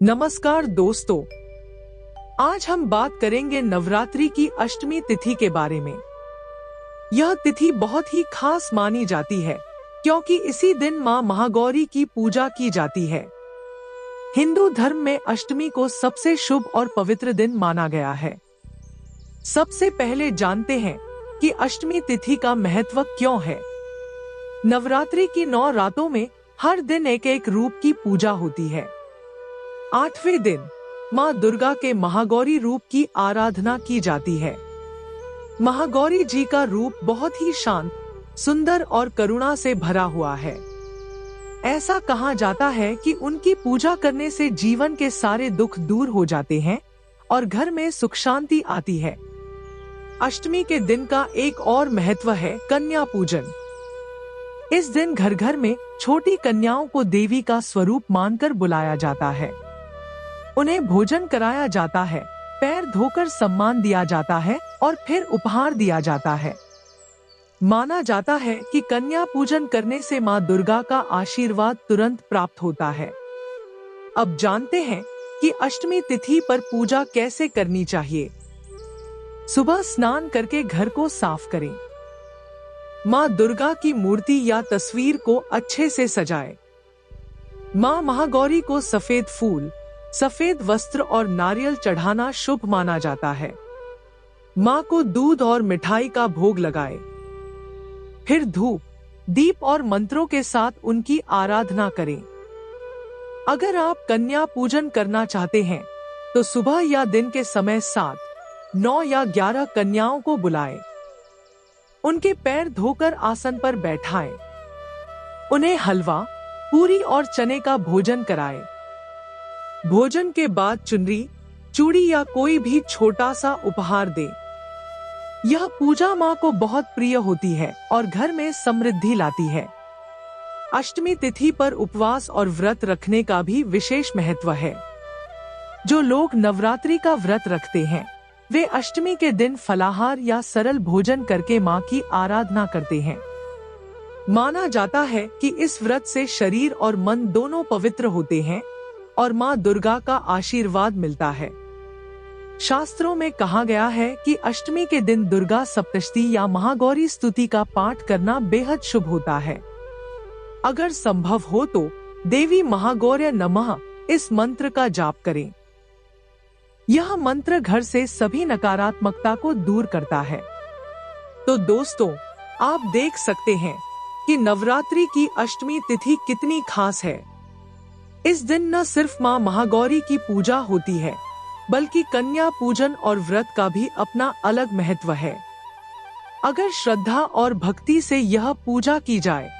नमस्कार दोस्तों, आज हम बात करेंगे नवरात्रि की अष्टमी तिथि के बारे में। यह तिथि बहुत ही खास मानी जाती है क्योंकि इसी दिन मां महागौरी की पूजा की जाती है। हिंदू धर्म में अष्टमी को सबसे शुभ और पवित्र दिन माना गया है। सबसे पहले जानते हैं कि अष्टमी तिथि का महत्व क्यों है। नवरात्रि की 9 रातों में हर दिन एक एक रूप की पूजा होती है। 8वें दिन मां दुर्गा के महागौरी रूप की आराधना की जाती है। महागौरी जी का रूप बहुत ही शांत, सुंदर और करुणा से भरा हुआ है। ऐसा कहा जाता है कि उनकी पूजा करने से जीवन के सारे दुख दूर हो जाते हैं और घर में सुख शांति आती है। अष्टमी के दिन का एक और महत्व है कन्या पूजन। इस दिन घर घर में छोटी कन्याओं को देवी का स्वरूप मानकर बुलाया जाता है। उन्हें भोजन कराया जाता है, पैर धोकर सम्मान दिया जाता है और फिर उपहार दिया जाता है। माना जाता है कि कन्या पूजन करने से मां दुर्गा का आशीर्वाद तुरंत प्राप्त होता है। अब जानते हैं कि अष्टमी तिथि पर पूजा कैसे करनी चाहिए। सुबह स्नान करके घर को साफ करें। मां दुर्गा की मूर्ति या तस्वीर को अच्छे से सजाएं। मां महागौरी को सफेद फूल, सफेद वस्त्र और नारियल चढ़ाना शुभ माना जाता है। मां को दूध और मिठाई का भोग लगाएं। फिर धूप, दीप और मंत्रों के साथ उनकी आराधना करें। अगर आप कन्या पूजन करना चाहते हैं तो सुबह या दिन के समय 7, 9 या 11 कन्याओं को बुलाएं। उनके पैर धोकर आसन पर बैठाएं। उन्हें हलवा, पूरी और चने का भोजन कराएं। भोजन के बाद चुनरी, चूड़ी या कोई भी छोटा सा उपहार दें। यह पूजा मां को बहुत प्रिय होती है और घर में समृद्धि लाती है। अष्टमी तिथि पर उपवास और व्रत रखने का भी विशेष महत्व है। जो लोग नवरात्रि का व्रत रखते हैं वे अष्टमी के दिन फलाहार या सरल भोजन करके मां की आराधना करते हैं। माना जाता है कि इस व्रत से शरीर और मन दोनों पवित्र होते हैं और मां दुर्गा का आशीर्वाद मिलता है। शास्त्रों में कहा गया है कि अष्टमी के दिन दुर्गा सप्तशती या महागौरी स्तुति का पाठ करना बेहद शुभ होता है। अगर संभव हो तो देवी महागौर्य नमः इस मंत्र का जाप करें। यह मंत्र घर से सभी नकारात्मकता को दूर करता है। तो दोस्तों, आप देख सकते हैं कि नवरात्रि की अष्टमी तिथि कितनी खास है। इस दिन न सिर्फ मां महागौरी की पूजा होती है बल्कि कन्या पूजन और व्रत का भी अपना अलग महत्व है। अगर श्रद्धा और भक्ति से यह पूजा की जाए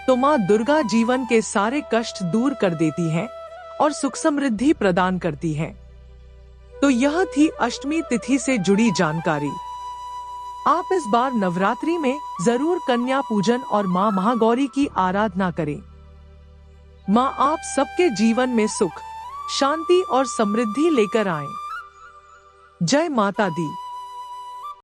तो मां दुर्गा जीवन के सारे कष्ट दूर कर देती हैं और सुख समृद्धि प्रदान करती हैं। तो यह थी अष्टमी तिथि से जुड़ी जानकारी। आप इस बार नवरात्रि में जरूर कन्या पूजन और मां महागौरी की आराधना करें। मां आप सबके जीवन में सुख, शांति और समृद्धि लेकर आए। जय माता दी।